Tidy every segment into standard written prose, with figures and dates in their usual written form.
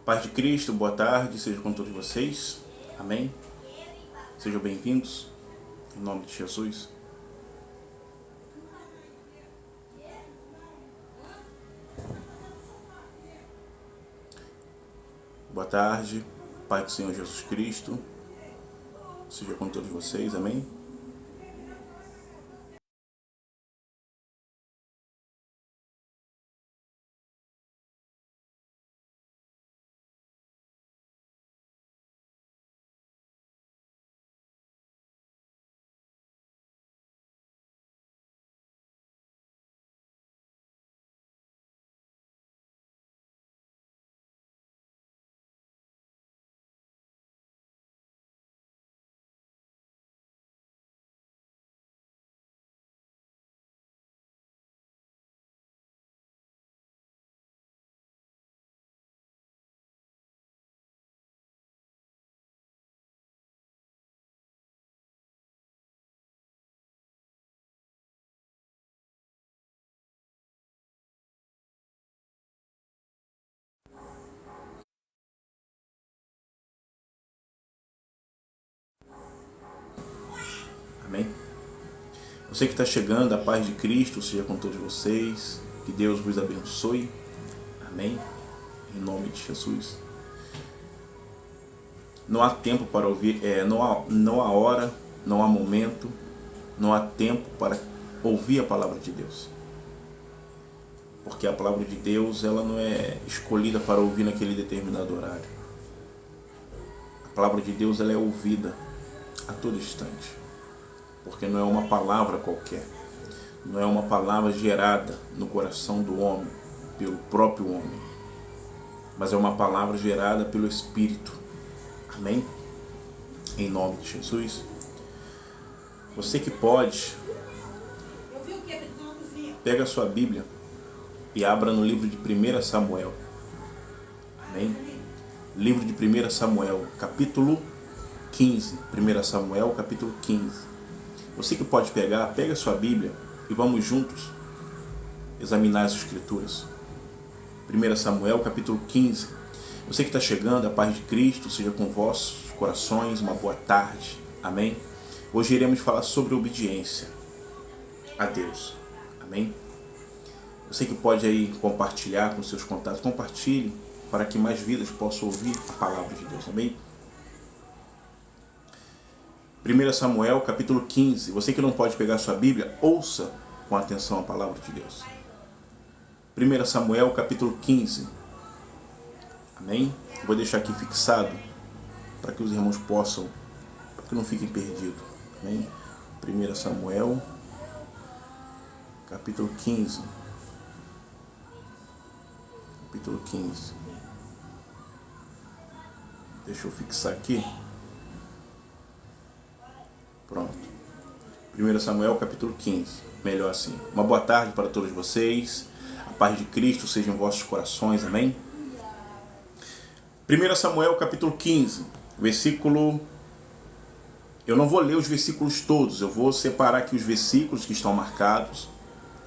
Paz de Cristo, boa tarde, seja com todos vocês. Amém? Sejam bem-vindos, em nome de Jesus. Boa tarde, Pai do Senhor Jesus Cristo, seja com todos vocês, amém? Amém? Você que está chegando, a paz de Cristo seja com todos vocês, que Deus vos abençoe, amém? Em nome de Jesus. Não há tempo para ouvir, não há hora, não há momento, não há tempo para ouvir a palavra de Deus. Porque a palavra de Deus, ela não é escolhida para ouvir naquele determinado horário. A palavra de Deus, ela é ouvida a todo instante. Porque não é uma palavra qualquer. Não é uma palavra gerada no coração do homem, pelo próprio homem. Mas é uma palavra gerada pelo Espírito. Amém? Em nome de Jesus. Você que pode, pega a sua Bíblia e abra no livro de 1 Samuel. Amém? Livro de 1 Samuel, capítulo 15. 1 Samuel, capítulo 15. Você que pode pegar, pega a sua Bíblia e vamos juntos examinar as Escrituras. 1 Samuel, capítulo 15. Você que está chegando, a paz de Cristo seja com vossos corações, uma boa tarde. Amém? Hoje iremos falar sobre obediência a Deus. Amém? Você que pode aí compartilhar com seus contatos, compartilhe para que mais vidas possam ouvir a palavra de Deus. Amém? 1 Samuel, capítulo 15. Você que não pode pegar a sua Bíblia, ouça com atenção a palavra de Deus. 1 Samuel, capítulo 15. Amém? Vou deixar aqui fixado para que os irmãos possam, para que não fiquem perdidos. Amém? 1 Samuel, capítulo 15. Capítulo 15. Deixa eu fixar aqui. Pronto. 1 Samuel, capítulo 15. Melhor assim. Uma boa tarde para todos vocês. A paz de Cristo seja em vossos corações. Amém? 1 Samuel, capítulo 15. Versículo... Eu não vou ler os versículos todos. Eu vou separar aqui os versículos que estão marcados.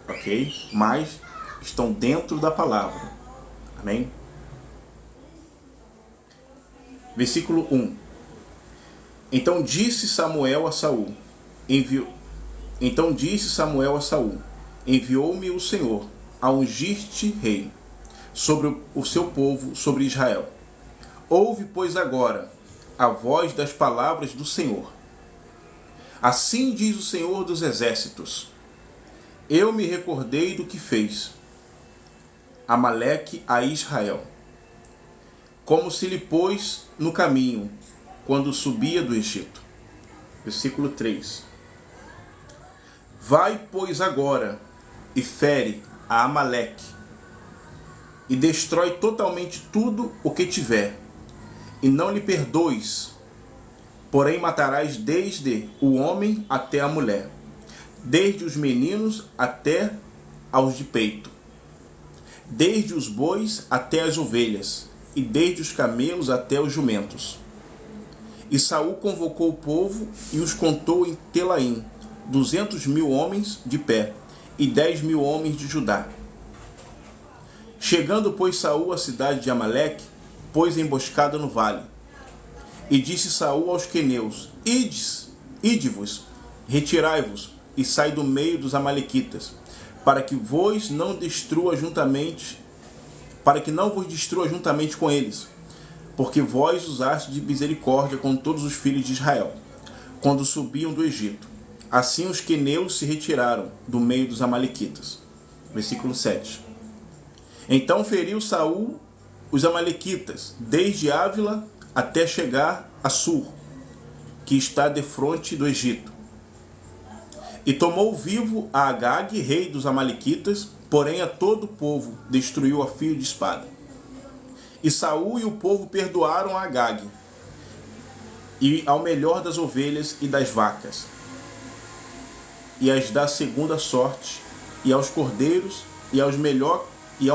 Ok? Mas estão dentro da palavra. Amém? Versículo 1. Então disse Samuel a Saul, enviou-me o Senhor a ungir-te rei sobre o seu povo, sobre Israel. Ouve, pois, agora a voz das palavras do Senhor. Assim diz o Senhor dos exércitos: eu me recordei do que fez Amaleque a Israel, como se lhe pôs no caminho quando subia do Egito. Versículo 3. Vai, pois, agora e fere a Amaleque e destrói totalmente tudo o que tiver, e não lhe perdoes, porém matarás desde o homem até a mulher, desde os meninos até aos de peito, desde os bois até as ovelhas, e desde os camelos até os jumentos. E Saul convocou o povo e os contou em Telaim, 200.000 homens de pé, e 10.000 homens de Judá. Chegando, pois, Saul à cidade de Amaleque, pôs emboscada no vale. E disse Saul aos queneus: Ide-vos, retirai-vos, e sai do meio dos amalequitas, para que não vos destrua juntamente com eles, porque vós usaste de misericórdia com todos os filhos de Israel, quando subiam do Egito. Assim os queneus se retiraram do meio dos amalequitas. Versículo 7. Então feriu Saul os amalequitas, desde Ávila até chegar a Sur, que está defronte do Egito. E tomou vivo a Agag, rei dos amalequitas, porém a todo o povo destruiu a fio de espada. E Saul e o povo perdoaram a Agag, e ao melhor das ovelhas e das vacas, e as da segunda sorte, e aos cordeiros, e ao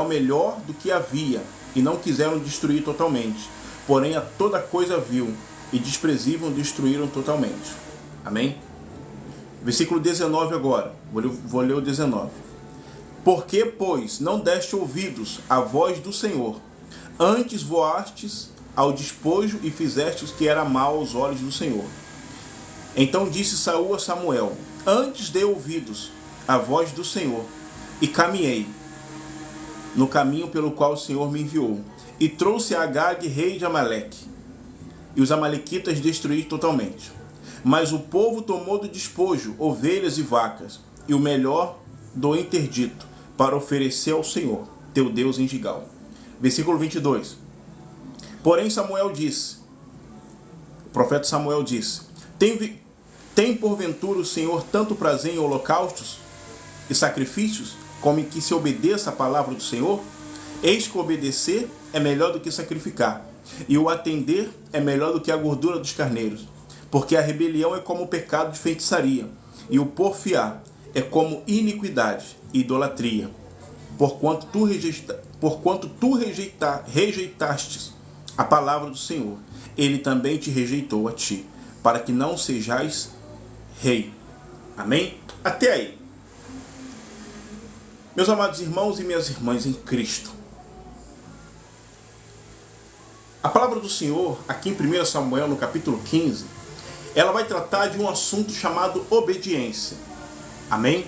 melhor do que havia, e não quiseram destruir totalmente. Porém a toda coisa vil e desprezível destruíram totalmente. Amém? Versículo 19 agora. Vou ler o 19. Porque, pois, não deste ouvidos à voz do Senhor, antes voastes ao despojo e fizestes o que era mal aos olhos do Senhor. Então disse Saul a Samuel: Antes dei ouvidos à voz do Senhor, e caminhei no caminho pelo qual o Senhor me enviou, e trouxe a Agag, rei de Amaleque, e os amalequitas destruí totalmente. Mas o povo tomou do despojo ovelhas e vacas, e o melhor do interdito, para oferecer ao Senhor, teu Deus, em Gigal. Versículo 22. Porém Samuel disse, o profeta Samuel disse: Tem porventura o Senhor tanto prazer em holocaustos e sacrifícios, como em que se obedeça a palavra do Senhor? Eis que obedecer é melhor do que sacrificar, e o atender é melhor do que a gordura dos carneiros. Porque a rebelião é como o pecado de feitiçaria, e o porfiar é como iniquidade e idolatria. Porquanto tu rejeitastes a palavra do Senhor, ele também te rejeitou a ti, para que não sejais rei. Amém? Até aí. Meus amados irmãos e minhas irmãs em Cristo, a palavra do Senhor, aqui em 1 Samuel, no capítulo 15, ela vai tratar de um assunto chamado obediência. Amém?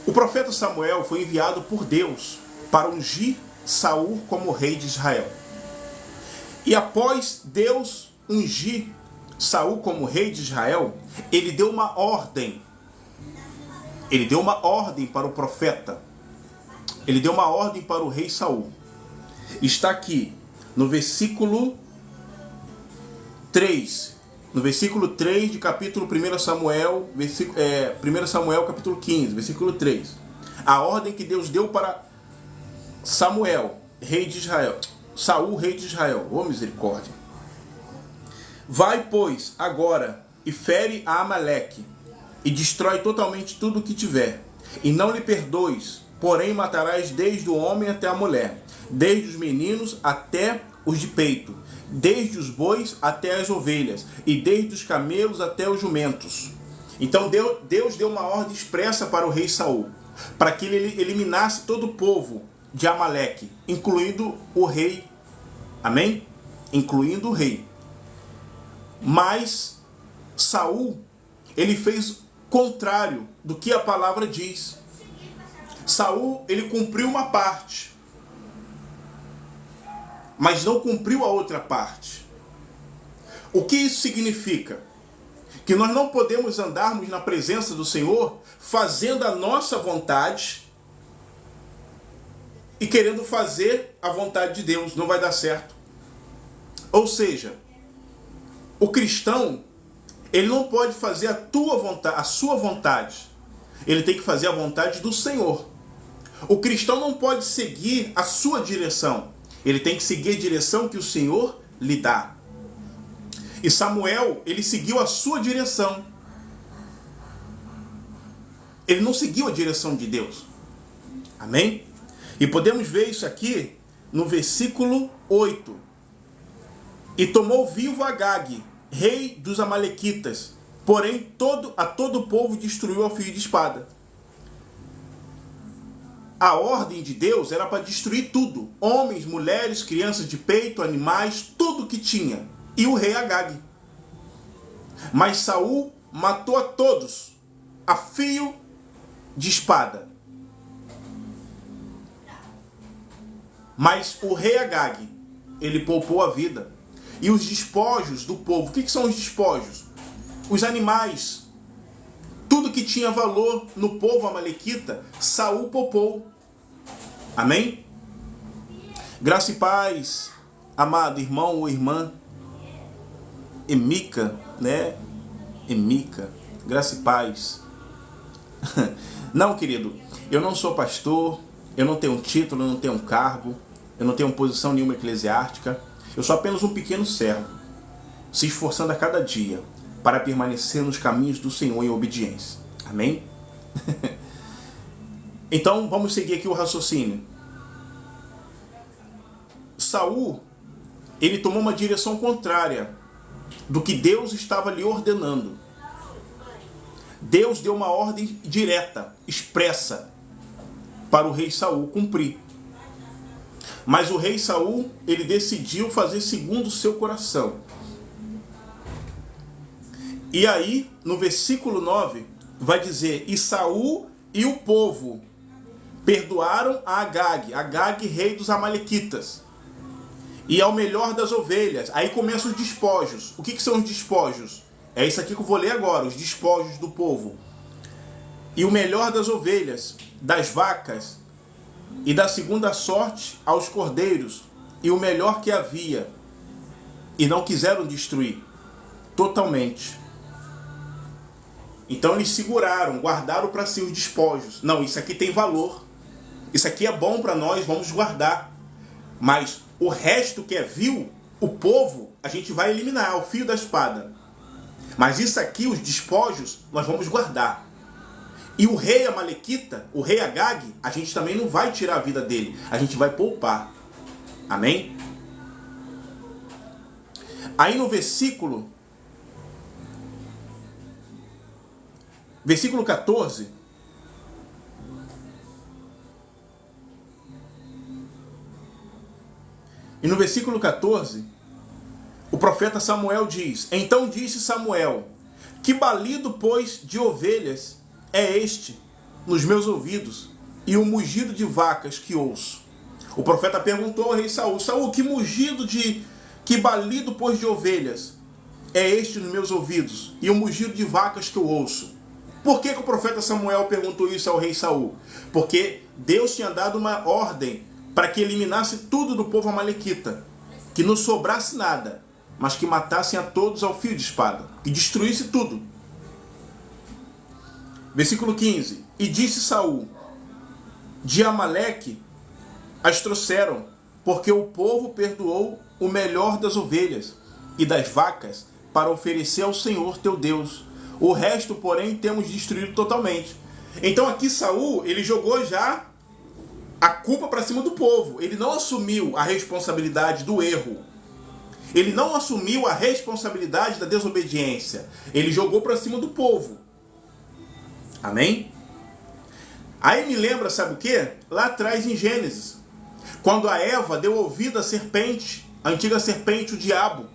O profeta Samuel foi enviado por Deus para ungir Saul como rei de Israel. E após Deus ungir Saul como rei de Israel, ele deu uma ordem. Ele deu uma ordem para o profeta. Ele deu uma ordem para o rei Saul. Está aqui no versículo 3. No versículo 3 de capítulo 1 Samuel, 1 Samuel capítulo 15, versículo 3. A ordem que Deus deu para Samuel, rei de Israel. Saul, rei de Israel. Oh, misericórdia. Vai, pois, agora e fere a Amaleque, e destrói totalmente tudo o que tiver, e não lhe perdoes, porém matarás desde o homem até a mulher, desde os meninos até os de peito, desde os bois até as ovelhas, e desde os camelos até os jumentos. Então Deus deu uma ordem expressa para o rei Saul, para que ele eliminasse todo o povo de Amaleque, incluindo o rei. Amém? Incluindo o rei. Mas Saul, ele fez contrário do que a palavra diz. Saul, ele cumpriu uma parte, mas não cumpriu a outra parte. O que isso significa? Que nós não podemos andarmos na presença do Senhor fazendo a nossa vontade e querendo fazer a vontade de Deus. Não vai dar certo. Ou seja, o cristão, ele não pode fazer a sua vontade. Ele tem que fazer a vontade do Senhor. O cristão não pode seguir a sua direção. Ele tem que seguir a direção que o Senhor lhe dá. E Samuel, ele seguiu a sua direção. Ele não seguiu a direção de Deus. Amém? E podemos ver isso aqui no versículo 8. E tomou vivo Agag, rei dos amalequitas, porém a todo o povo destruiu a fio de espada. A ordem de Deus era para destruir tudo. Homens, mulheres, crianças de peito, animais, tudo que tinha. E o rei Agag. Mas Saul matou a todos a fio de espada. Mas o rei Agag, ele poupou a vida. E os despojos do povo, o que são os despojos? Os animais, tudo que tinha valor no povo amalequita, Saul poupou. Amém? Graça e paz, amado irmão ou irmã, Emica, né? Emica, graça e paz. Não, querido, eu não sou pastor, eu não tenho título, eu não tenho cargo, eu não tenho posição nenhuma eclesiástica, eu sou apenas um pequeno servo, se esforçando a cada dia para permanecer nos caminhos do Senhor em obediência. Amém? Então, vamos seguir aqui o raciocínio. Saul, ele tomou uma direção contrária do que Deus estava lhe ordenando. Deus deu uma ordem direta, expressa, para o rei Saul cumprir. Mas o rei Saul, ele decidiu fazer segundo o seu coração. E aí, no versículo 9, vai dizer: e Saul e o povo perdoaram a Agag, rei dos amalequitas, e ao melhor das ovelhas. Aí começam os despojos. O que são os despojos? É isso aqui que eu vou ler agora, os despojos do povo. E o melhor das ovelhas, das vacas, e da segunda sorte aos cordeiros, e o melhor que havia, e não quiseram destruir totalmente. Então eles seguraram, guardaram para si os despojos. Não, isso aqui tem valor, isso aqui é bom para nós, vamos guardar. Mas o resto que é vil, o povo, a gente vai eliminar, o fio da espada. Mas isso aqui, os despojos, nós vamos guardar. E o rei amalequita, o rei Agag, a gente também não vai tirar a vida dele, a gente vai poupar. Amém? Aí no versículo 14, e no versículo 14, o profeta Samuel diz: então disse Samuel, que balido, pois, de ovelhas é este nos meus ouvidos, e o mugido de vacas que ouço? O profeta perguntou ao rei Saul: Saul, que balido, pois, de ovelhas é este nos meus ouvidos, e o mugido de vacas que eu ouço? Por que o profeta Samuel perguntou isso ao rei Saul? Porque Deus tinha dado uma ordem para que eliminasse tudo do povo amalequita, que não sobrasse nada, mas que matassem a todos ao fio de espada, que destruísse tudo. Versículo 15. E disse Saul: de Amaleque as trouxeram, porque o povo perdoou o melhor das ovelhas e das vacas para oferecer ao Senhor teu Deus. O resto, porém, temos destruído totalmente. Então aqui Saul, ele jogou já a culpa para cima do povo. Ele não assumiu a responsabilidade do erro. Ele não assumiu a responsabilidade da desobediência. Ele jogou para cima do povo. Amém? Aí me lembra, sabe o quê? Lá atrás em Gênesis, quando a Eva deu ouvido à serpente, a antiga serpente, o diabo,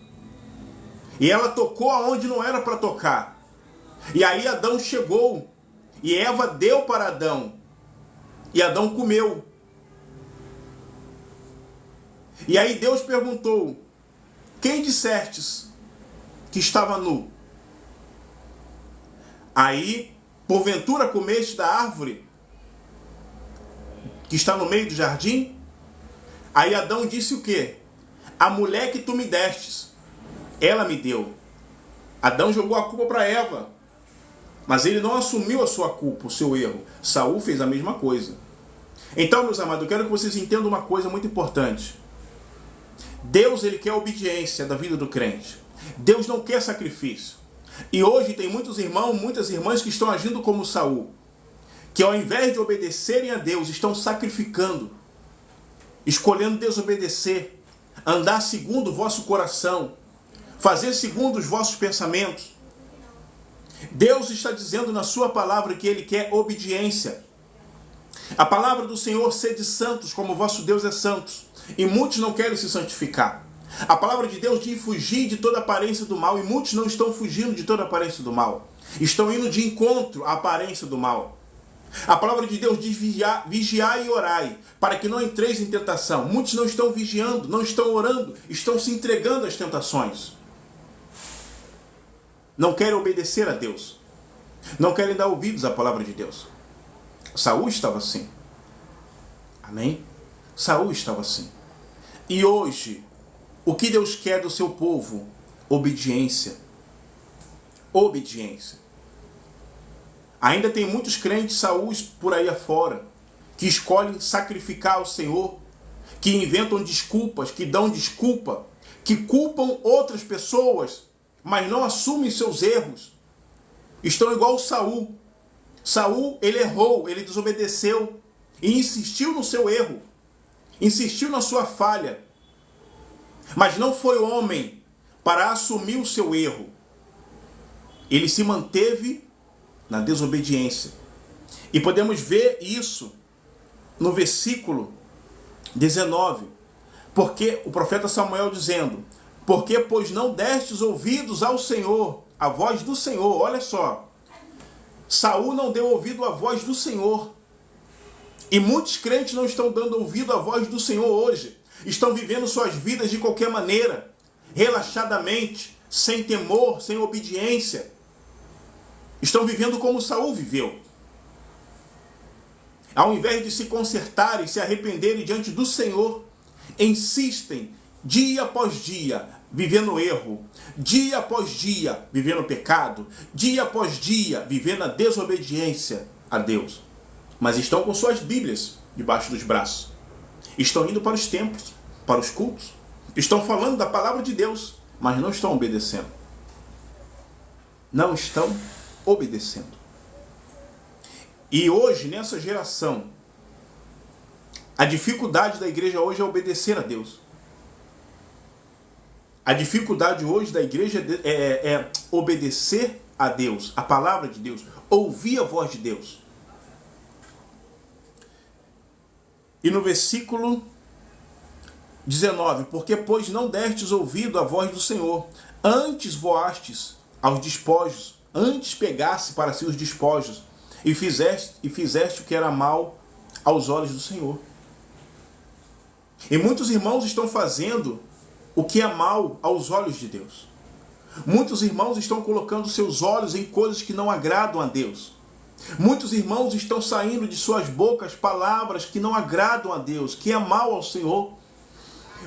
e ela tocou aonde não era para tocar. E aí Adão chegou, e Eva deu para Adão, e Adão comeu. E aí Deus perguntou: quem dissestes que estava nu? Aí, porventura comeste da árvore que está no meio do jardim? Aí Adão disse o quê? A mulher que tu me destes, ela me deu. Adão jogou a culpa para Eva, mas ele não assumiu a sua culpa, o seu erro. Saul fez a mesma coisa. Então, meus amados, eu quero que vocês entendam uma coisa muito importante. Deus, ele quer a obediência da vida do crente. Deus não quer sacrifício. E hoje tem muitos irmãos, muitas irmãs que estão agindo como Saul, que ao invés de obedecerem a Deus, estão sacrificando, escolhendo desobedecer, andar segundo o vosso coração, fazer segundo os vossos pensamentos. Deus está dizendo na sua palavra que ele quer obediência. A palavra do Senhor, sede santos, como vosso Deus é santo. E muitos não querem se santificar. A palavra de Deus diz fugir de toda aparência do mal. E muitos não estão fugindo de toda aparência do mal. Estão indo de encontro à aparência do mal. A palavra de Deus diz vigiai e orai, para que não entreis em tentação. Muitos não estão vigiando, não estão orando, estão se entregando às tentações. Não querem obedecer a Deus. Não querem dar ouvidos à palavra de Deus. Saul estava assim. Amém? Saul estava assim. E hoje, o que Deus quer do seu povo? Obediência. Obediência. Ainda tem muitos crentes Saúl por aí afora, que escolhem sacrificar ao Senhor, que inventam desculpas, que dão desculpa, que culpam outras pessoas, mas não assumem seus erros. Estão igual Saúl. Saúl, ele errou, ele desobedeceu e insistiu no seu erro, insistiu na sua falha, mas não foi homem para assumir o seu erro. Ele se manteve na desobediência. E podemos ver isso no versículo 19. Porque o profeta Samuel dizendo: porque, pois não destes ouvidos ao Senhor, a voz do Senhor. Olha só. Saul não deu ouvido à voz do Senhor. E muitos crentes não estão dando ouvido à voz do Senhor hoje. Estão vivendo suas vidas de qualquer maneira, relaxadamente, sem temor, sem obediência. Estão vivendo como Saul viveu. Ao invés de se consertarem, se arrependerem diante do Senhor, insistem dia após dia vivendo erro, dia após dia vivendo pecado, dia após dia vivendo a desobediência a Deus. Mas estão com suas Bíblias debaixo dos braços. Estão indo para os templos, para os cultos. Estão falando da palavra de Deus, mas não estão obedecendo. Não estão obedecendo. E hoje, nessa geração, a dificuldade da igreja hoje é obedecer a Deus. A dificuldade hoje da igreja é obedecer a Deus, a palavra de Deus, ouvir a voz de Deus. E no versículo 19, porque pois não destes ouvido à voz do Senhor, antes voastes aos despojos, antes pegasse para si os despojos, e fizeste o que era mal aos olhos do Senhor. E muitos irmãos estão fazendo o que é mal aos olhos de Deus. Muitos irmãos estão colocando seus olhos em coisas que não agradam a Deus. Muitos irmãos estão saindo de suas bocas palavras que não agradam a Deus, que é mal ao Senhor.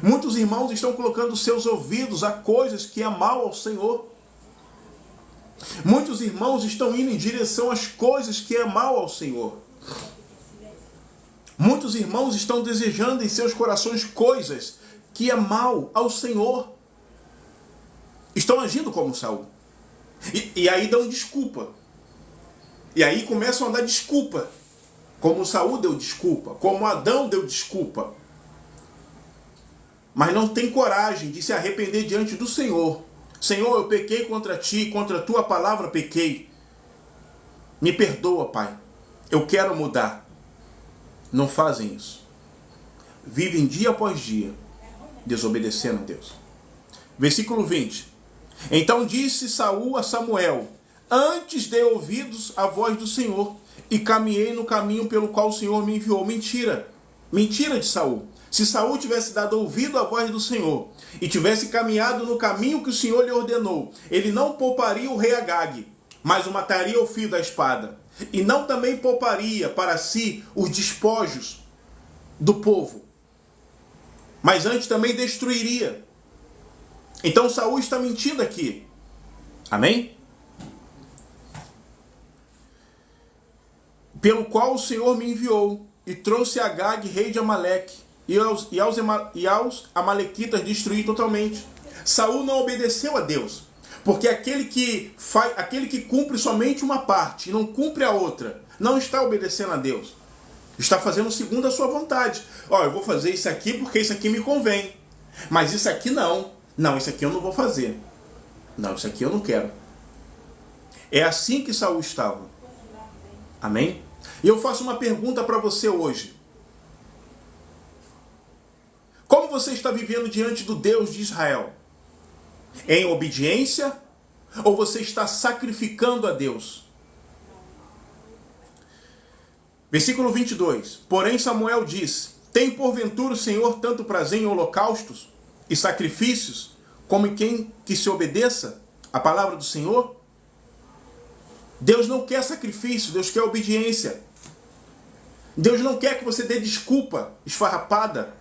Muitos irmãos estão colocando seus ouvidos a coisas que é mal ao Senhor. Muitos irmãos estão indo em direção às coisas que é mal ao Senhor. Muitos irmãos estão desejando em seus corações coisas que é mal ao Senhor. Estão agindo como Saul. E aí dão desculpa. E aí começam a dar desculpa. Como Saul deu desculpa. Como Adão deu desculpa. Mas não tem coragem de se arrepender diante do Senhor. Senhor, eu pequei contra ti, contra a tua palavra pequei. Me perdoa, Pai. Eu quero mudar. Não fazem isso. Vivem dia após dia, desobedecendo a Deus. Versículo 20. Então disse Saul a Samuel: antes dei ouvidos à voz do Senhor, e caminhei no caminho pelo qual o Senhor me enviou. Mentira. Mentira de Saul. Se Saul tivesse dado ouvido à voz do Senhor e tivesse caminhado no caminho que o Senhor lhe ordenou, ele não pouparia o rei Agag, mas o mataria ao fio da espada. E não também pouparia para si os despojos do povo, mas antes também destruiria. Então Saul está mentindo aqui. Amém? Pelo qual o Senhor me enviou e trouxe Agag, rei de Amaleque, e aos amalequitas destruir totalmente. Saul não obedeceu a Deus, porque aquele que cumpre somente uma parte e não cumpre a outra, não está obedecendo a Deus. Está fazendo segundo a sua vontade. Eu vou fazer isso aqui porque isso aqui me convém. Mas isso aqui não. Não, isso aqui eu não vou fazer. Não, isso aqui eu não quero. É assim que Saul estava. Amém? E eu faço uma pergunta para você hoje. Como você está vivendo diante do Deus de Israel? Em obediência ou você está sacrificando a Deus? Versículo 22. Porém Samuel disse: tem porventura o Senhor tanto prazer em holocaustos e sacrifícios, como em quem que se obedeça a palavra do Senhor? Deus não quer sacrifício, Deus quer obediência. Deus não quer que você dê desculpa esfarrapada.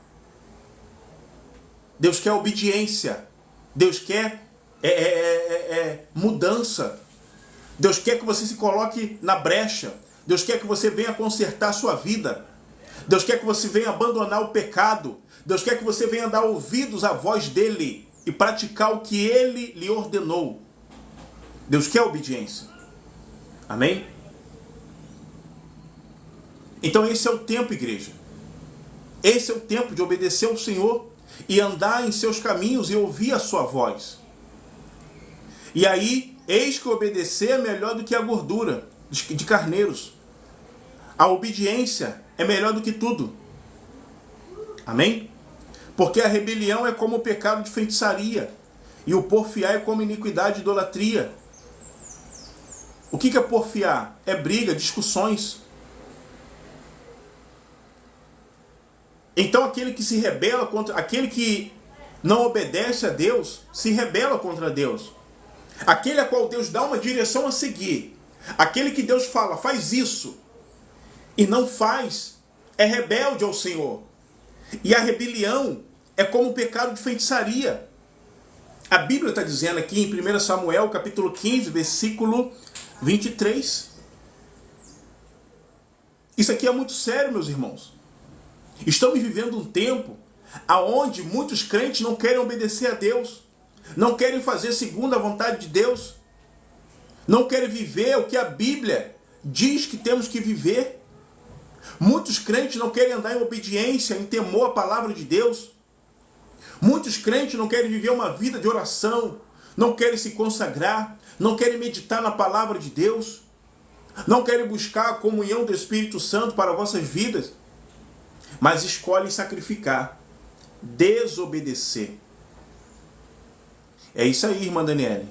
Deus quer obediência. Deus quer mudança. Deus quer que você se coloque na brecha. Deus quer que você venha consertar a sua vida. Deus quer que você venha abandonar o pecado. Deus quer que você venha dar ouvidos à voz dele e praticar o que ele lhe ordenou. Deus quer obediência. Amém? Então esse é o tempo, igreja. Esse é o tempo de obedecer ao Senhor e andar em seus caminhos e ouvir a sua voz. E aí, eis que obedecer é melhor do que a gordura de carneiros. A obediência é melhor do que tudo. Amém? Porque a rebelião é como o pecado de feitiçaria, e o porfiar é como iniquidade e idolatria. O que é porfiar? É briga, discussões. Então aquele que se rebela contra, aquele que não obedece a Deus, se rebela contra Deus. Aquele a qual Deus dá uma direção a seguir, aquele que Deus fala, faz isso, e não faz, é rebelde ao Senhor. E a rebelião é como o pecado de feitiçaria. A Bíblia está dizendo aqui em 1 Samuel, capítulo 15, versículo 23. Isso aqui é muito sério, meus irmãos. Estamos vivendo um tempo onde muitos crentes não querem obedecer a Deus, não querem fazer segundo a vontade de Deus, não querem viver o que a Bíblia diz que temos que viver. Muitos crentes não querem andar em obediência, em temor à palavra de Deus. Muitos crentes não querem viver uma vida de oração, não querem se consagrar, não querem meditar na palavra de Deus, não querem buscar a comunhão do Espírito Santo para vossas vidas, mas escolhem sacrificar, desobedecer. É isso aí, irmã Daniele.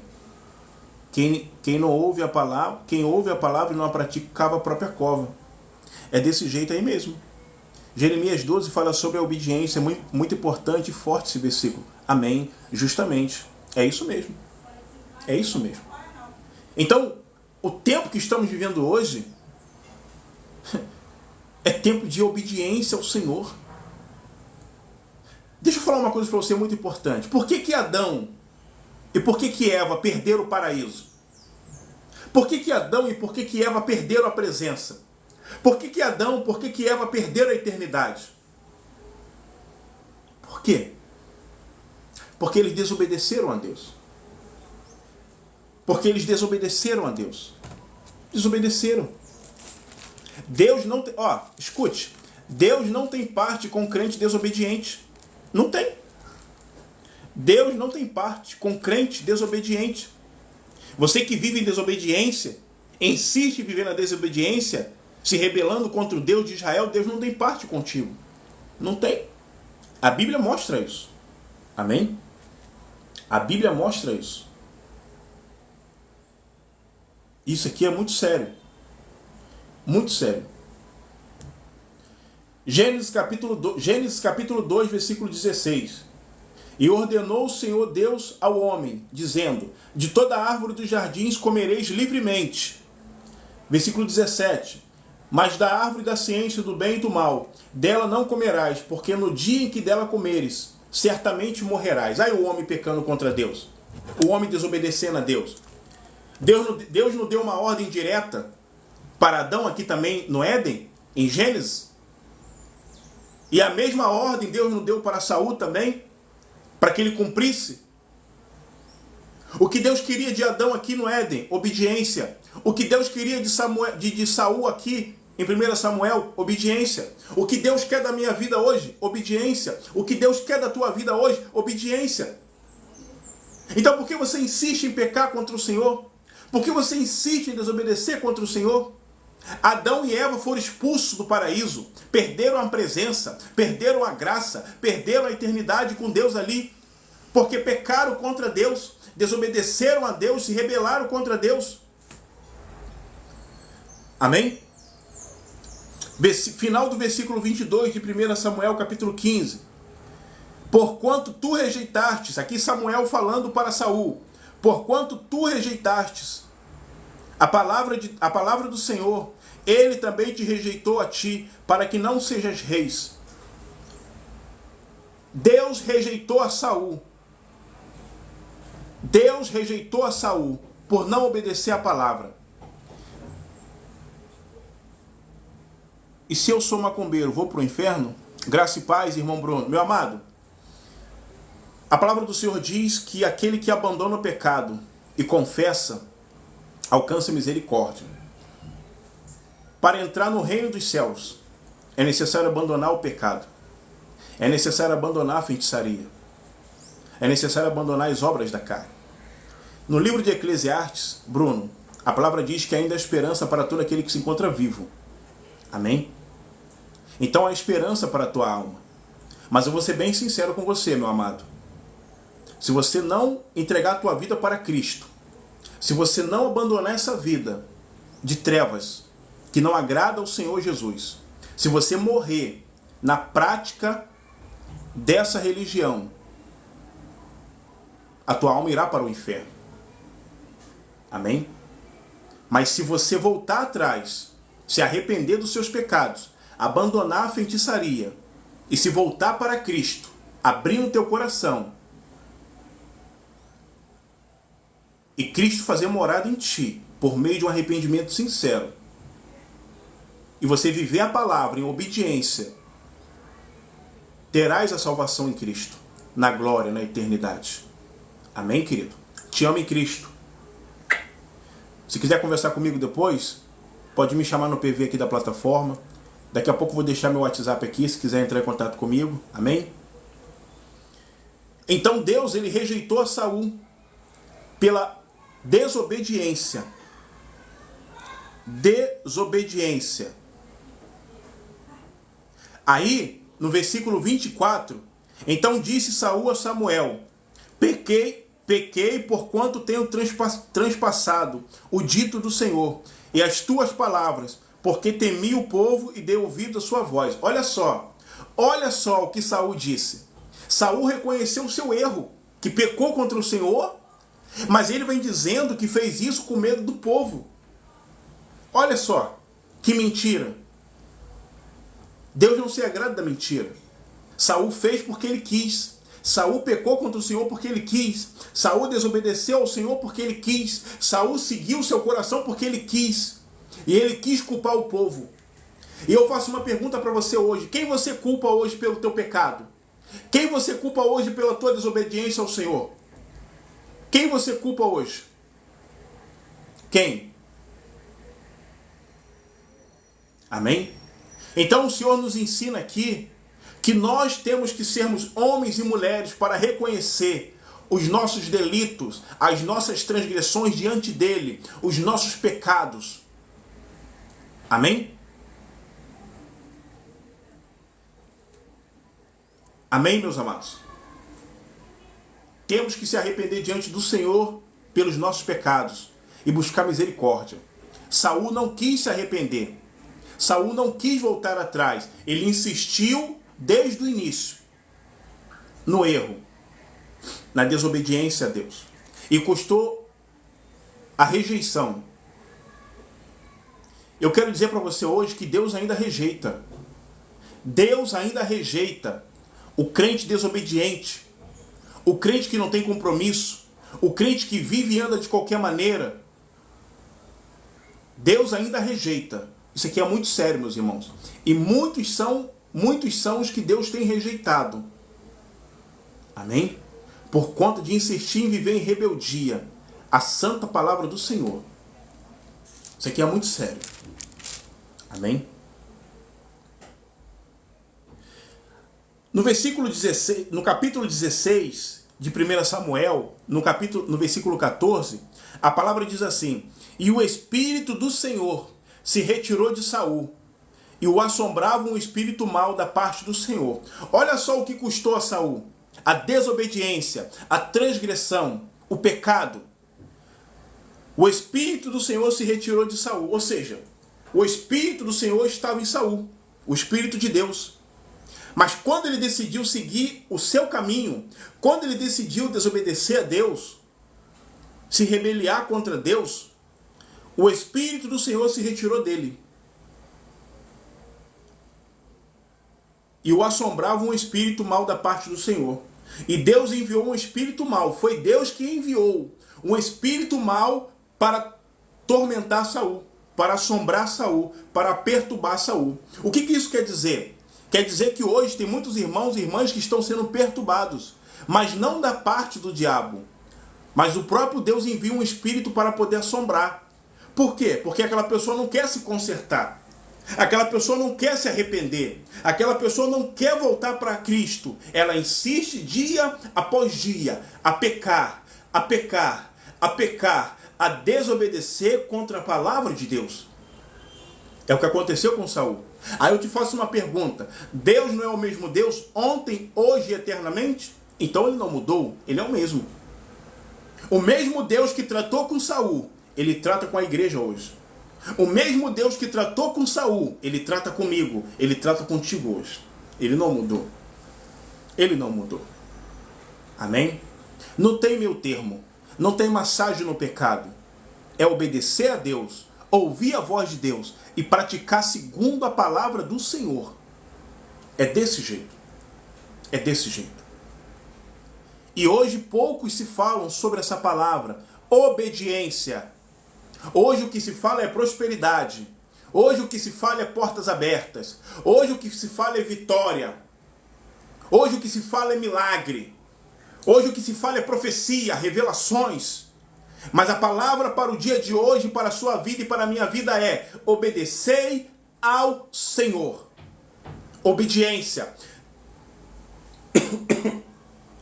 Quem não ouve a palavra, quem ouve a palavra e não a pratica, cava a própria cova. É desse jeito aí mesmo. Jeremias 12 fala sobre a obediência, é muito importante e forte esse versículo. Amém, justamente. É isso mesmo. É isso mesmo. Então, o tempo que estamos vivendo hoje é tempo de obediência ao Senhor. Deixa eu falar uma coisa para você muito importante. Por que Adão e por que Eva perderam o paraíso? Por que Adão e por que Eva perderam a presença? Por que Adão, por que Eva perderam a eternidade? Por quê? Porque eles desobedeceram a Deus. Porque eles desobedeceram a Deus. Desobedeceram. Deus não tem... escute. Deus não tem parte com crente desobediente. Não tem. Deus não tem parte com crente desobediente. Você que vive em desobediência, insiste em viver na desobediência, se rebelando contra o Deus de Israel, Deus não tem parte contigo. Não tem. A Bíblia mostra isso. Amém? A Bíblia mostra isso. Isso aqui é muito sério. Muito sério. Gênesis capítulo 2, versículo 16. E ordenou o Senhor Deus ao homem, dizendo: de toda árvore dos jardins comereis livremente. Versículo 17. Mas da árvore da ciência do bem e do mal, dela não comerás, porque no dia em que dela comeres, certamente morrerás. Aí o homem pecando contra Deus. O homem desobedecendo a Deus. Deus não deu uma ordem direta para Adão aqui também no Éden, em Gênesis? E a mesma ordem Deus não deu para Saul também, para que ele cumprisse? O que Deus queria de Adão aqui no Éden? Obediência. O que Deus queria de Saul aqui em 1 Samuel? Obediência. O que Deus quer da minha vida hoje? Obediência. O que Deus quer da tua vida hoje? Obediência. Então por que você insiste em pecar contra o Senhor? Por que você insiste em desobedecer contra o Senhor? Adão e Eva foram expulsos do paraíso, perderam a presença, perderam a graça, perderam a eternidade com Deus ali, porque pecaram contra Deus, desobedeceram a Deus, se rebelaram contra Deus. Amém? Final do versículo 22 de 1 Samuel, capítulo 15. Porquanto tu rejeitastes, aqui Samuel falando para Saul, porquanto tu rejeitastes a palavra do Senhor, ele também te rejeitou a ti, para que não sejas reis. Deus rejeitou a Saul. Deus rejeitou a Saul por não obedecer a palavra. E se eu sou macumbeiro, vou para o inferno? Graça e paz, irmão Bruno. Meu amado, a palavra do Senhor diz que aquele que abandona o pecado e confessa, alcança misericórdia. Para entrar no reino dos céus, é necessário abandonar o pecado. É necessário abandonar a feitiçaria. É necessário abandonar as obras da carne. No livro de Eclesiastes, Bruno, a palavra diz que ainda há esperança para todo aquele que se encontra vivo. Amém? Então há esperança para a tua alma. Mas eu vou ser bem sincero com você, meu amado. Se você não entregar a tua vida para Cristo, se você não abandonar essa vida de trevas, que não agrada ao Senhor Jesus, se você morrer na prática dessa religião, a tua alma irá para o inferno. Amém? Mas se você voltar atrás, se arrepender dos seus pecados, abandonar a feitiçaria e se voltar para Cristo, abrindo teu coração, e Cristo fazer morada em ti, por meio de um arrependimento sincero, e você viver a palavra em obediência, terás a salvação em Cristo, na glória, na eternidade. Amém, querido? Te amo em Cristo. Se quiser conversar comigo depois, pode me chamar no PV aqui da plataforma. Daqui a pouco eu vou deixar meu WhatsApp aqui, se quiser entrar em contato comigo. Amém? Então Deus, ele rejeitou a Saul pela desobediência. Desobediência. Aí, no versículo 24, então disse Saul a Samuel: Pequei porquanto tenho transpassado o dito do Senhor e as tuas palavras, porque temi o povo e dei ouvido à sua voz. Olha só o que Saul disse. Saul reconheceu o seu erro, que pecou contra o Senhor, mas ele vem dizendo que fez isso com medo do povo. Olha só, que mentira. Deus não se agrada da mentira. Saul fez porque ele quis. Saul pecou contra o Senhor porque ele quis. Saul desobedeceu ao Senhor porque ele quis. Saul seguiu o seu coração porque ele quis. E ele quis culpar o povo. E eu faço uma pergunta para você hoje. Quem você culpa hoje pelo teu pecado? Quem você culpa hoje pela tua desobediência ao Senhor? Quem você culpa hoje? Quem? Amém? Então o Senhor nos ensina aqui que nós temos que sermos homens e mulheres para reconhecer os nossos delitos, as nossas transgressões diante dele, os nossos pecados. Amém? Amém, meus amados? Temos que se arrepender diante do Senhor pelos nossos pecados e buscar misericórdia. Saul não quis se arrepender. Saul não quis voltar atrás. Ele insistiu desde o início no erro, na desobediência a Deus. E custou a rejeição. Eu quero dizer para você hoje que Deus ainda rejeita. Deus ainda rejeita o crente desobediente, o crente que não tem compromisso, o crente que vive e anda de qualquer maneira. Deus ainda rejeita. Isso aqui é muito sério, meus irmãos. E muitos são os que Deus tem rejeitado. Amém? Por conta de insistir em viver em rebeldia à santa palavra do Senhor. Isso aqui é muito sério. Amém? No versículo 16, no capítulo 16 de 1 Samuel, no versículo 14, a palavra diz assim: E o Espírito do Senhor se retirou de Saul e o assombrava um espírito mau da parte do Senhor. Olha só o que custou a Saul: a desobediência, a transgressão, o pecado. O espírito do Senhor se retirou de Saul, ou seja, o espírito do Senhor estava em Saul, o espírito de Deus. Mas quando ele decidiu seguir o seu caminho, quando ele decidiu desobedecer a Deus, se rebeliar contra Deus, o espírito do Senhor se retirou dele. E o assombrava um espírito mau da parte do Senhor. E Deus enviou um espírito mau. Foi Deus que enviou um espírito mau para tormentar Saul, para assombrar Saul, para perturbar Saul. O que isso quer dizer? Quer dizer que hoje tem muitos irmãos e irmãs que estão sendo perturbados, mas não da parte do diabo. Mas o próprio Deus envia um espírito para poder assombrar. Por quê? Porque aquela pessoa não quer se consertar. Aquela pessoa não quer se arrepender. Aquela pessoa não quer voltar para Cristo. Ela insiste dia após dia a pecar, a pecar, a pecar, a desobedecer contra a palavra de Deus. É o que aconteceu com Saul. Aí eu te faço uma pergunta: Deus não é o mesmo Deus ontem, hoje e eternamente? Então ele não mudou, ele é o mesmo. O mesmo Deus que tratou com Saul, ele trata com a igreja hoje. O mesmo Deus que tratou com Saul, ele trata comigo, ele trata contigo hoje. Ele não mudou. Ele não mudou. Amém? Não tem meio termo. Não tem massagem no pecado. É obedecer a Deus, ouvir a voz de Deus e praticar segundo a palavra do Senhor. É desse jeito. É desse jeito. E hoje poucos se falam sobre essa palavra, obediência. Hoje o que se fala é prosperidade. Hoje o que se fala é portas abertas. Hoje o que se fala é vitória. Hoje o que se fala é milagre. Hoje o que se fala é profecia, revelações. Mas a palavra para o dia de hoje, para a sua vida e para a minha vida é: obedecei ao Senhor. Obediência.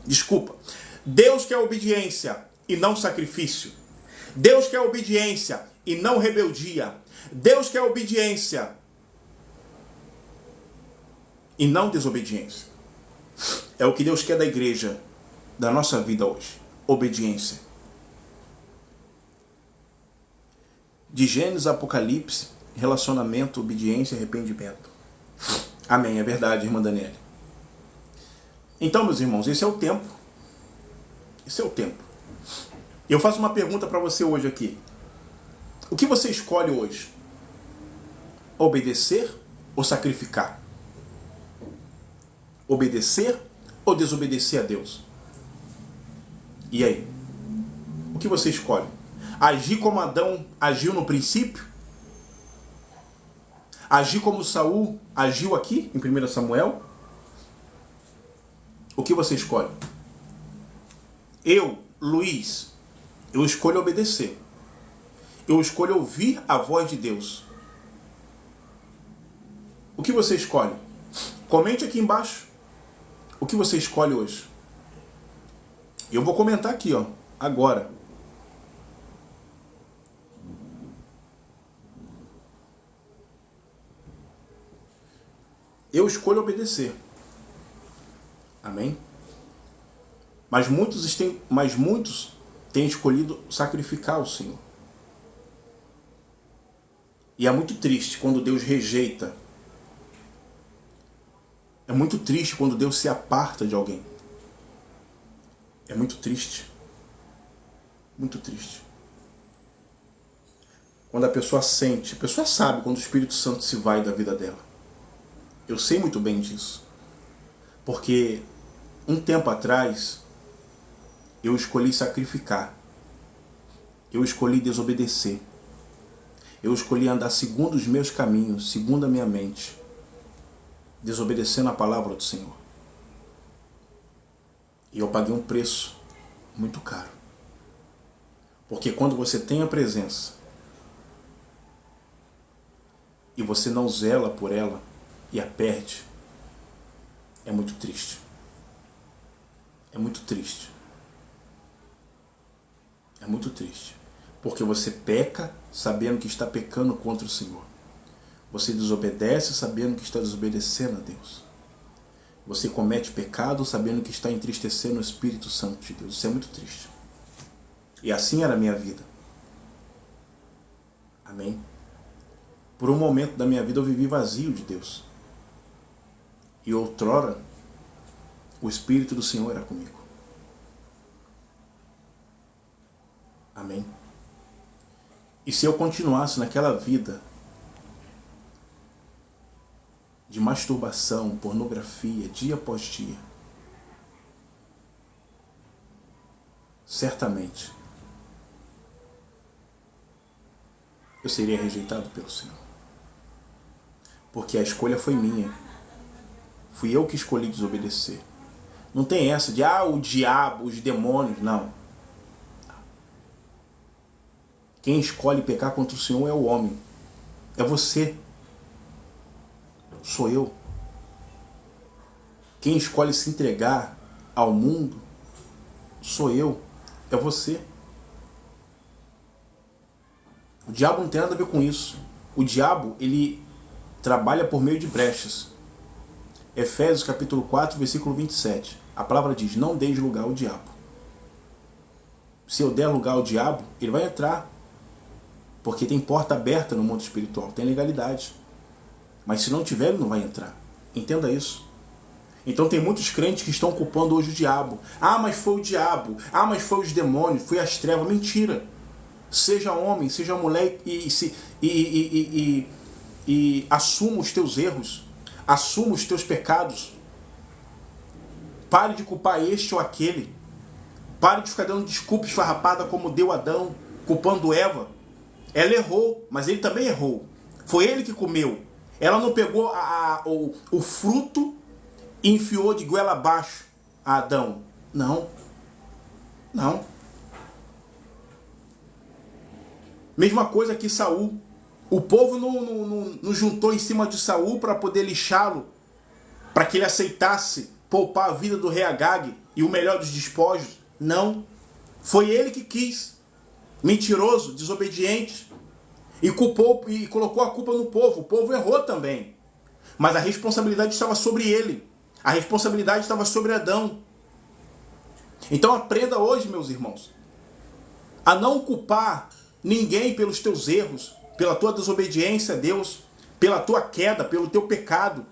Desculpa. Deus quer obediência e não sacrifício. Deus quer obediência e não rebeldia. Deus quer obediência e não desobediência. É o que Deus quer da igreja, da nossa vida hoje. Obediência. De Gênesis a Apocalipse, relacionamento, obediência e arrependimento. Amém, é verdade, irmã Daniela. Então, meus irmãos, esse é o tempo. Esse é o tempo. Eu faço uma pergunta para você hoje aqui. O que você escolhe hoje? Obedecer ou sacrificar? Obedecer ou desobedecer a Deus? E aí? O que você escolhe? Agir como Adão agiu no princípio? Agir como Saul agiu aqui em 1 Samuel? O que você escolhe? Eu, Luiz, eu escolho obedecer. Eu escolho ouvir a voz de Deus. O que você escolhe? Comente aqui embaixo. O que você escolhe hoje? Eu vou comentar aqui, ó, agora. Eu escolho obedecer. Amém? Mas muitos têm escolhido sacrificar o Senhor. E é muito triste quando Deus rejeita. É muito triste quando Deus se aparta de alguém. É muito triste. Muito triste. Quando a pessoa sente, a pessoa sabe quando o Espírito Santo se vai da vida dela. Eu sei muito bem disso. Porque um tempo atrás eu escolhi sacrificar. Eu escolhi desobedecer. Eu escolhi andar segundo os meus caminhos, segundo a minha mente, desobedecendo a palavra do Senhor. E eu paguei um preço muito caro. Porque quando você tem a presença e você não zela por ela e a perde, é muito triste. É muito triste. É muito triste. Porque você peca sabendo que está pecando contra o Senhor. Você desobedece sabendo que está desobedecendo a Deus. Você comete pecado sabendo que está entristecendo o Espírito Santo de Deus. Isso é muito triste. E assim era a minha vida. Amém? Por um momento da minha vida eu vivi vazio de Deus. E outrora, o Espírito do Senhor era comigo. Amém? E se eu continuasse naquela vida de masturbação, pornografia, dia após dia, certamente eu seria rejeitado pelo Senhor. Porque a escolha foi minha. Fui eu que escolhi desobedecer. Não tem essa de, o diabo, os demônios, não. Quem escolhe pecar contra o Senhor é o homem. É você. Sou eu. Quem escolhe se entregar ao mundo sou eu. É você. O diabo não tem nada a ver com isso. O diabo, ele trabalha por meio de brechas. Efésios capítulo 4, versículo 27. A palavra diz, não deis lugar ao diabo. Se eu der lugar ao diabo, ele vai entrar. Porque tem porta aberta no mundo espiritual, tem legalidade. Mas se não tiver, ele não vai entrar. Entenda isso. Então tem muitos crentes que estão culpando hoje o diabo. Mas foi o diabo. Mas foi os demônios, foi as trevas. Mentira. Seja homem, seja mulher e assuma os teus erros. Assuma os teus pecados. Pare de culpar este ou aquele. Pare de ficar dando desculpa esfarrapada como deu Adão, culpando Eva. Ela errou, mas ele também errou. Foi ele que comeu. Ela não pegou o fruto e enfiou de goela abaixo a Adão. Não. Não. Mesma coisa que Saul. O povo não juntou em cima de Saul para poder lixá-lo, para que ele aceitasse poupar a vida do rei Agag e o melhor dos despojos. Não. Foi ele que quis. Mentiroso, desobediente. E culpou e colocou a culpa no povo. O povo errou também. Mas a responsabilidade estava sobre ele. A responsabilidade estava sobre Adão. Então aprenda hoje, meus irmãos, a não culpar ninguém pelos teus erros, pela tua desobediência a Deus, pela tua queda, pelo teu pecado.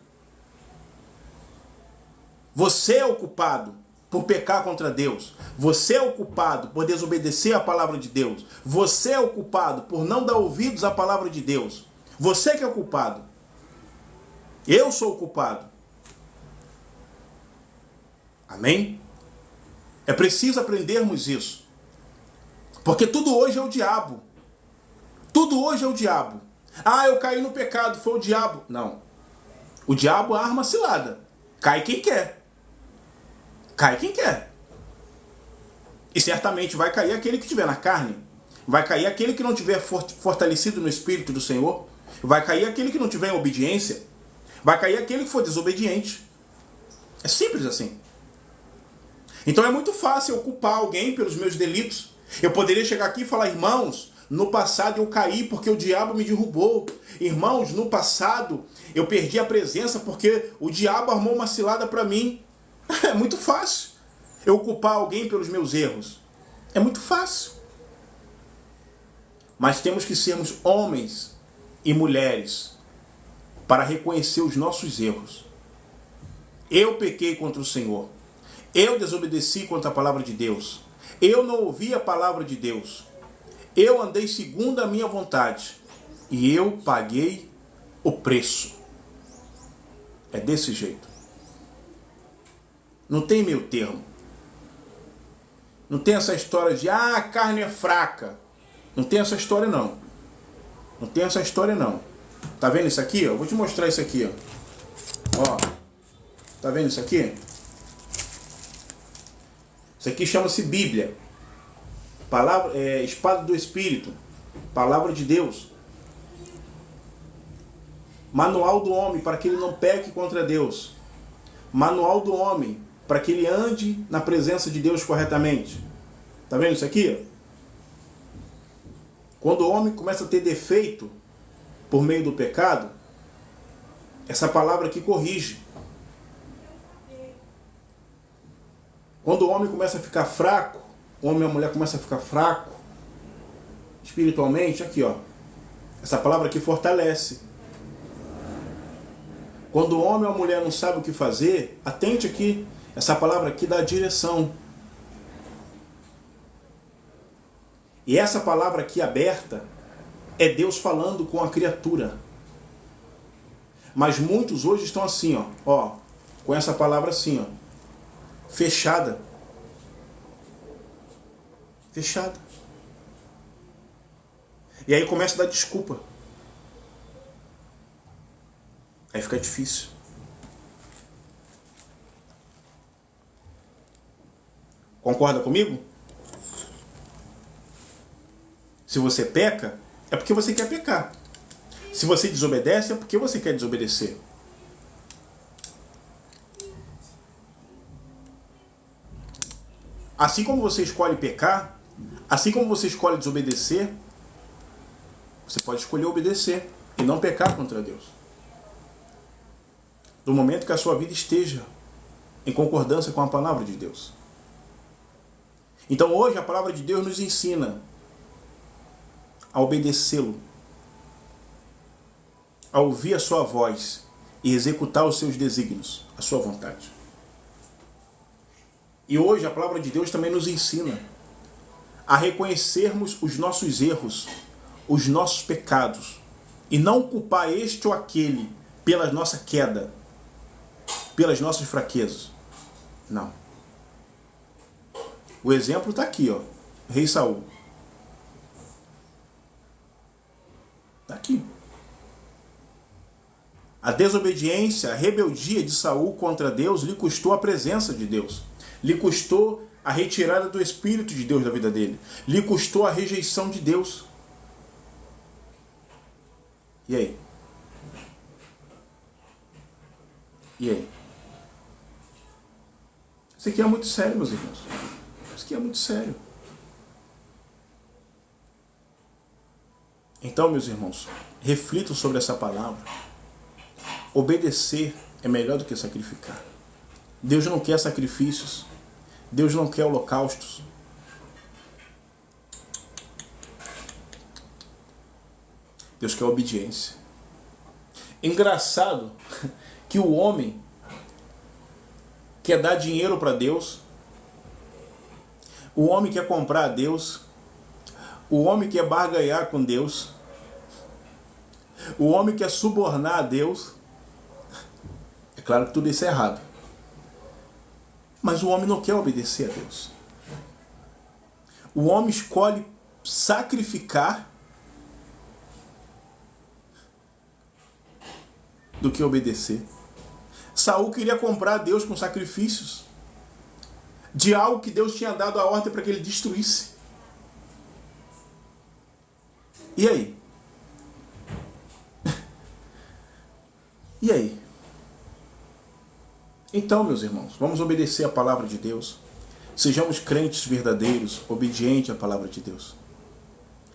Você é o culpado por pecar contra Deus. Você é o culpado por desobedecer a palavra de Deus. Você é o culpado por não dar ouvidos à palavra de Deus. Você que é o culpado. Eu sou o culpado. Amém? É preciso aprendermos isso. Porque tudo hoje é o diabo. Tudo hoje é o diabo. Eu caí no pecado, foi o diabo. Não. O diabo é arma cilada. Cai quem quer. Cai quem quer. E certamente vai cair aquele que estiver na carne. Vai cair aquele que não estiver fortalecido no Espírito do Senhor. Vai cair aquele que não tiver em obediência. Vai cair aquele que for desobediente. É simples assim. Então é muito fácil eu culpar alguém pelos meus delitos. Eu poderia chegar aqui e falar, irmãos, no passado eu caí porque o diabo me derrubou. Irmãos, no passado eu perdi a presença porque o diabo armou uma cilada para mim. É muito fácil eu culpar alguém pelos meus erros. É muito fácil. Mas temos que sermos homens e mulheres para reconhecer os nossos erros. Eu pequei contra o Senhor. Eu desobedeci contra a palavra de Deus. Eu não ouvi a palavra de Deus. Eu andei segundo a minha vontade. E eu paguei o preço. É desse jeito. Não tem meio termo. Não tem essa história de, a carne é fraca. Não tem essa história não. Não tem essa história não. Tá vendo isso aqui? Eu vou te mostrar isso aqui. Ó. Tá vendo isso aqui? Isso aqui chama-se Bíblia. Espada do Espírito. Palavra de Deus. Manual do homem para que ele não peque contra Deus. Manual do homem para que ele ande na presença de Deus corretamente. Tá vendo isso aqui? Quando o homem começa a ter defeito por meio do pecado, Essa palavra que corrige. Quando o homem começa a ficar fraco, o homem e a mulher começam a ficar fraco, espiritualmente, aqui ó, essa palavra aqui fortalece. Quando o homem ou a mulher não sabe o que fazer, atente aqui, essa palavra aqui dá direção. E essa palavra aqui aberta é Deus falando com a criatura. Mas muitos hoje estão assim, ó, com essa palavra assim, ó, fechada. Fechada. E aí começa a dar desculpa. Aí fica difícil. Concorda comigo? Se você peca, é porque você quer pecar. Se você desobedece, é porque você quer desobedecer. Assim como você escolhe pecar, assim como você escolhe desobedecer, você pode escolher obedecer e não pecar contra Deus. Do momento que a sua vida esteja em concordância com a palavra de Deus. Então hoje a palavra de Deus nos ensina a obedecê-lo, a ouvir a sua voz e executar os seus desígnios, a sua vontade. E hoje a palavra de Deus também nos ensina a reconhecermos os nossos erros, os nossos pecados, e não culpar este ou aquele pela nossa queda, pelas nossas fraquezas. Não. O exemplo está aqui, ó. Rei Saul. Está aqui. A desobediência, a rebeldia de Saul contra Deus lhe custou a presença de Deus. Lhe custou a retirada do Espírito de Deus da vida dele. Lhe custou a rejeição de Deus. E aí? E aí? Isso aqui é muito sério, meus irmãos. Isso aqui é muito sério. Então, meus irmãos, reflitam sobre essa palavra. Obedecer é melhor do que sacrificar. Deus não quer sacrifícios. Deus não quer holocaustos. Deus quer obediência. Engraçado que o homem quer dar dinheiro para Deus, o homem quer comprar a Deus, o homem quer barganhar com Deus, o homem quer subornar a Deus. É claro que tudo isso é errado. Mas o homem não quer obedecer a Deus. O homem escolhe sacrificar do que obedecer. Saul queria comprar a Deus com sacrifícios de algo que Deus tinha dado a ordem para que ele destruísse. E aí? E aí? Então, meus irmãos, vamos obedecer a palavra de Deus. Sejamos crentes verdadeiros, obedientes à palavra de Deus.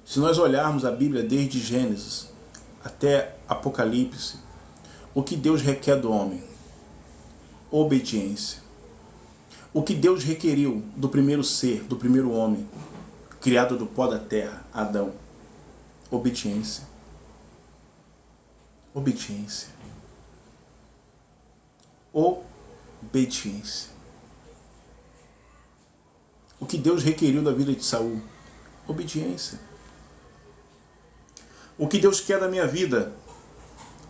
Se nós olharmos a Bíblia desde Gênesis até Apocalipse, o que Deus requer do homem? Obediência. O que Deus requeriu do primeiro ser, do primeiro homem, criado do pó da terra, Adão? Obediência. Obediência. Obediência. O que Deus requeriu da vida de Saul? Obediência. O que Deus quer da minha vida?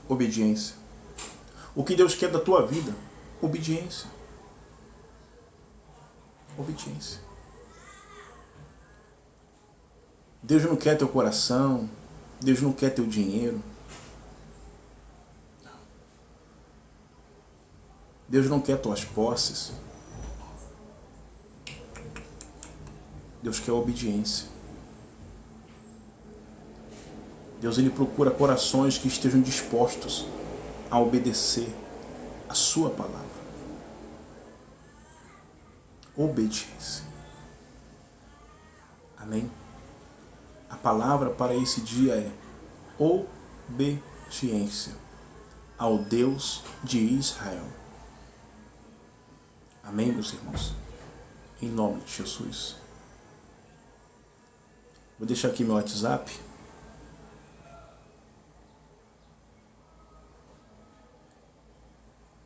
Obediência. O que Deus quer da tua vida? Obediência. Obediência. Deus não quer teu coração. Deus não quer teu dinheiro. Deus não quer tuas posses. Deus quer obediência. Deus, ele procura corações que estejam dispostos a obedecer a sua palavra. Obediência. Amém? A palavra para esse dia é obediência. ao Deus de Israel. Amém, meus irmãos? Em nome de Jesus. Vou deixar aqui meu WhatsApp.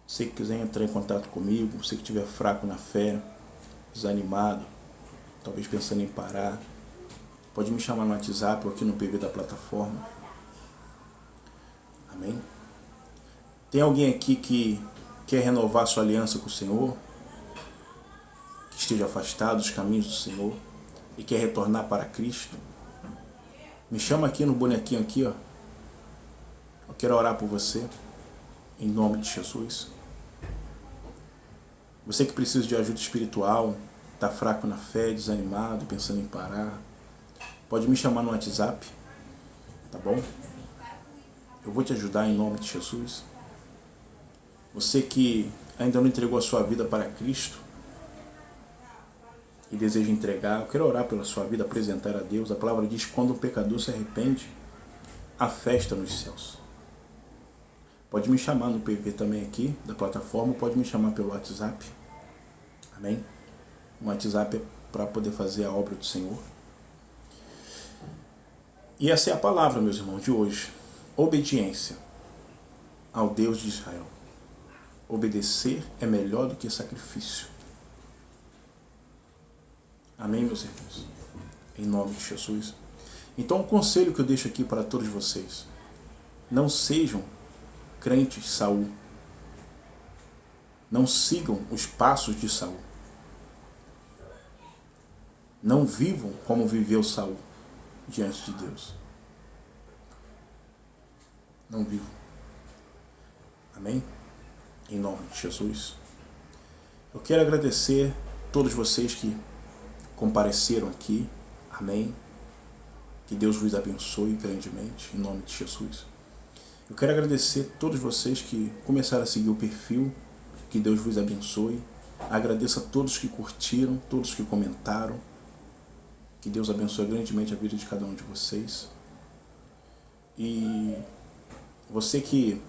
Se você quiser entrar em contato comigo, você que estiver fraco na fé, desanimado, talvez pensando em parar, pode me chamar no WhatsApp ou aqui no PV da plataforma. Amém? Tem alguém aqui que quer renovar sua aliança com o Senhor, que esteja afastado dos caminhos do Senhor e quer retornar para Cristo? Me chama aqui no bonequinho aqui, ó. Eu quero orar por você, em nome de Jesus. Você que precisa de ajuda espiritual, está fraco na fé, desanimado, pensando em parar, pode me chamar no WhatsApp, tá bom? Eu vou te ajudar em nome de Jesus. Você que ainda não entregou a sua vida para Cristo e deseja entregar, eu quero orar pela sua vida, apresentar a Deus. A palavra diz que quando o pecador se arrepende, há festa nos céus. Pode me chamar no PV também aqui da plataforma, pode me chamar pelo WhatsApp. Amém? O WhatsApp é para poder fazer a obra do Senhor. E essa é a palavra, meus irmãos, de hoje. Obediência ao Deus de Israel. Obedecer é melhor do que sacrifício. Amém, meus irmãos? Em nome de Jesus. Então, um conselho que eu deixo aqui para todos vocês: não sejam crentes de Saul. Não sigam os passos de Saul. Não vivam como viveu Saul diante de Deus. Não vivam. Amém? Em nome de Jesus. Eu quero agradecer a todos vocês que compareceram aqui. Amém? Que Deus vos abençoe grandemente, em nome de Jesus. Eu quero agradecer a todos vocês que começaram a seguir o perfil. Que Deus vos abençoe. Agradeço a todos que curtiram, todos que comentaram. Que Deus abençoe grandemente a vida de cada um de vocês. E você que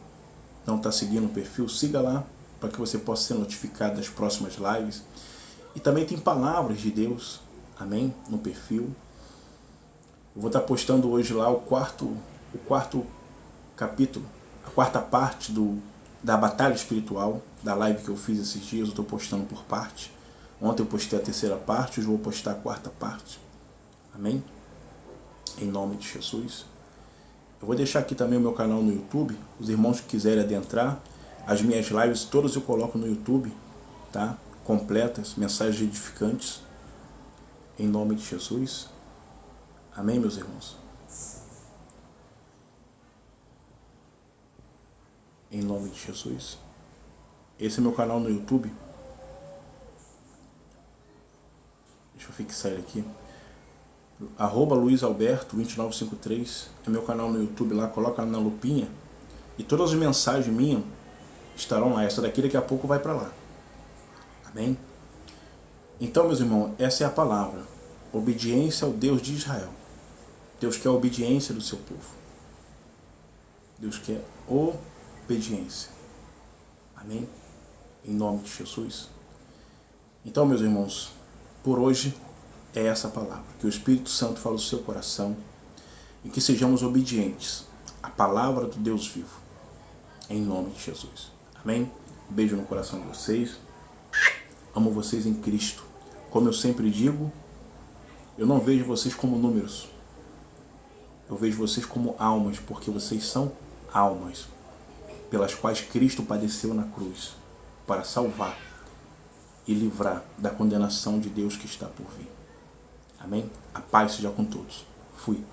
não está seguindo o perfil, siga lá para que você possa ser notificado das próximas lives. E também tem palavras de Deus, amém, no perfil. Eu vou estar postando hoje lá o quarto capítulo, a quarta parte da batalha espiritual, da live que eu fiz esses dias. Eu estou postando por parte. Ontem eu postei a terceira parte, hoje eu vou postar a quarta parte. Amém? Em nome de Jesus. Eu vou deixar aqui também o meu canal no YouTube. Os irmãos que quiserem adentrar, as minhas lives todas eu coloco no YouTube, tá? Completas, mensagens edificantes. Em nome de Jesus. Amém, meus irmãos? Em nome de Jesus. Esse é meu canal no YouTube. Deixa eu fixar ele aqui. @luizalberto2953 é meu canal no YouTube lá, coloca na lupinha e todas as mensagens minhas estarão lá. Essa daqui daqui a pouco vai para lá. Amém? Então, meus irmãos, essa é a palavra. Obediência ao Deus de Israel. Deus quer a obediência do seu povo. Deus quer obediência. Amém? Em nome de Jesus. Então, meus irmãos, por hoje é essa palavra. Que o Espírito Santo fale no seu coração e que sejamos obedientes à palavra do Deus vivo. Em nome de Jesus. Amém? Um beijo no coração de vocês. Amo vocês em Cristo. Como eu sempre digo, eu não vejo vocês como números. Eu vejo vocês como almas, porque vocês são almas pelas quais Cristo padeceu na cruz para salvar e livrar da condenação de Deus que está por vir. Amém? A paz seja com todos. Fui.